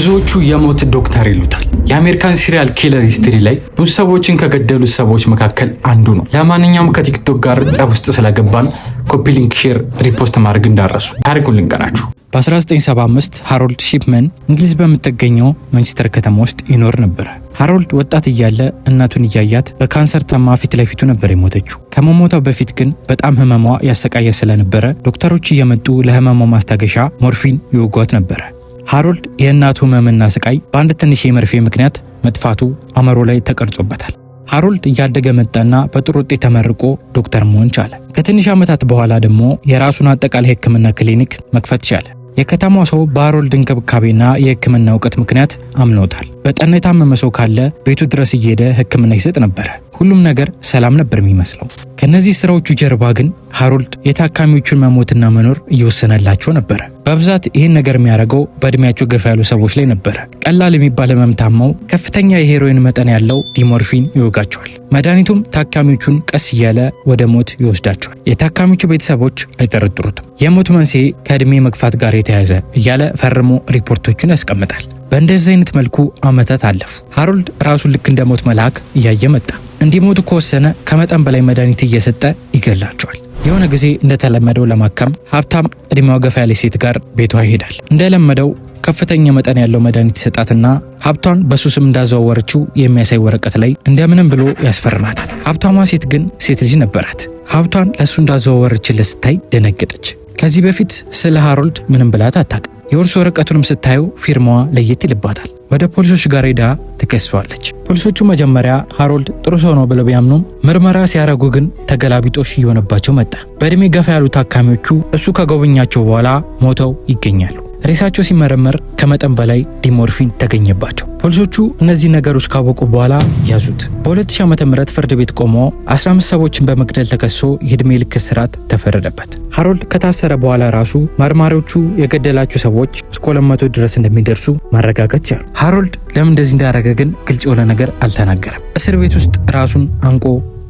ብዙዎቹ የሞት ዶክተር ይሉታል። የአሜሪካን ሲሪያል ኪለር ሂስትሪ ላይ ብዙ ሰዎችን ከገደሉት ሰዎች መካከል አንዱ ነው። ለማንኛውም ከቲክቶክ ጋር ጸብ ውስጥ ስለገባን ኮፒ ሊንክ፣ ሼር፣ ሪፖስት ማድረግ እንዳረሱ ታሪኩን ልንገራችሁ። በ1975 ሃሮልድ ሺፕመን እንግሊዝ በምትገኘው ማንቸስተር ከተማ ውስጥ ይኖር ነበር። ሃሮልድ ወጣት እያለ እናቱን እያያት በካንሰር ታማ ፊት ለፊቱ ነበር የሞተችው። ከመሞቷ በፊት ግን በጣም ህመሟ ያሰቃየ ስለነበረ ዶክተሮች እየመጡ ለህመሟ ማስታገሻ ሞርፊን ይወጓት ነበረ። ሃሮልድ የእናቱ ህመምና ስቃይ በአንድ ትንሽ የመርፌ ምክንያት መጥፋቱ አእምሮ ላይ ተቀርጾበታል። ሃሮልድ እያደገ መጣና በጥሩ ውጤት ተመርቆ ዶክተር መሆን ቻለ። ከትንሽ ዓመታት በኋላ ደግሞ የራሱን አጠቃላይ ሕክምና ክሊኒክ መክፈት ቻለ። የከተማው ሰው በሃሮልድ እንክብካቤና የሕክምና እውቀት ምክንያት አምኖታል። በጠና የታመመ ሰው ካለ ቤቱ ድረስ እየሄደ ሕክምና ይሰጥ ነበረ። ሁሉም ነገር ሰላም ነበር የሚመስለው። ከነዚህ ስራዎቹ ጀርባ ግን ሃሮልድ የታካሚዎቹን መሞትና መኖር እየወሰነላቸው ነበረ። በብዛት ይህን ነገር የሚያደርገው በእድሜያቸው ገፋ ያሉ ሰዎች ላይ ነበረ። ቀላል የሚባል ህመም ታመው ከፍተኛ የሄሮይን መጠን ያለው ዲሞርፊን ይወጋቸዋል። መድኃኒቱም ታካሚዎቹን ቀስ እያለ ወደ ሞት ይወስዳቸዋል። የታካሚዎቹ ቤተሰቦች አይጠረጥሩትም። የሞት መንስኤ ከእድሜ መግፋት ጋር የተያያዘ እያለ ፈርሞ ሪፖርቶቹን ያስቀምጣል። በእንደዚህ አይነት መልኩ ዓመታት አለፉ። ሃሮልድ ራሱን ልክ እንደ ሞት መልአክ እያየ መጣ። እንዲሞቱ ከወሰነ ከመጠን በላይ መድኃኒት እየሰጠ ይገላቸዋል። የሆነ ጊዜ እንደተለመደው ለማከም ሀብታም እድሜዋ ገፋ ያለች ሴት ጋር ቤቷ ይሄዳል። እንደለመደው ከፍተኛ መጠን ያለው መድኃኒት ሰጣትና ሀብቷን በሱ ስም እንዳዘዋወረችው የሚያሳይ ወረቀት ላይ እንደምንም ብሎ ያስፈርማታል። ሀብታሟ ሴት ግን ሴት ልጅ ነበራት። ሀብቷን ለሱ እንዳዘዋወረችለት ስታይ ደነገጠች። ከዚህ በፊት ስለ ሃሮልድ ምንም ብላት አታውቅም። የውርስ ወረቀቱንም ስታየው ፊርማዋ ለየት ይልባታል። ወደ ፖሊሶች ጋር ሄዳ ትከሷለች። ፖሊሶቹ መጀመሪያ ሃሮልድ ጥሩ ሰው ነው ብለው ቢያምኑም ምርመራ ሲያረጉ ግን ተገላቢጦሽ እየሆነባቸው መጣ። በእድሜ ገፋ ያሉ ታካሚዎቹ እሱ ከጎበኛቸው በኋላ ሞተው ይገኛሉ። ሬሳቸው ሲመረመር ከመጠን በላይ ዲሞርፊን ተገኘባቸው። ፖሊሶቹ እነዚህ ነገሮች ካወቁ በኋላ ያዙት። በ2000 ዓ.ም ፍርድ ቤት ቆሞ 15 ሰዎችን በመግደል ተከሶ የዕድሜ ልክ እስራት ተፈረደበት። ሃሮልድ ከታሰረ በኋላ ራሱ መርማሪዎቹ የገደላቸው ሰዎች እስከ 200 ድረስ እንደሚደርሱ ማረጋገጥ ቻሉ። ሃሮልድ ለምን እንደዚህ እንዳደረገ ግን ግልጽ የሆነ ነገር አልተናገረም። እስር ቤት ውስጥ ራሱን አንቆ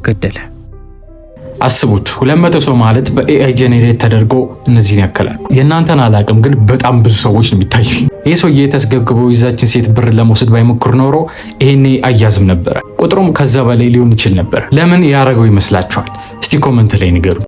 ገደለ። አስቡት 200 ሰው ማለት በኤአይ ጄኔሬት ተደርጎ እነዚህን ያከላል። የእናንተን አላቅም ግን በጣም ብዙ ሰዎች ነው የሚታዩ። ይህ ሰውዬ ተስገብግበው ይዛችን ሴት ብር ለመውሰድ ባይሞክር ኖሮ ይሄኔ አያዝም ነበረ። ቁጥሩም ከዛ በላይ ሊሆን ይችል ነበር። ለምን ያደረገው ይመስላችኋል? እስቲ ኮመንት ላይ ንገሩ።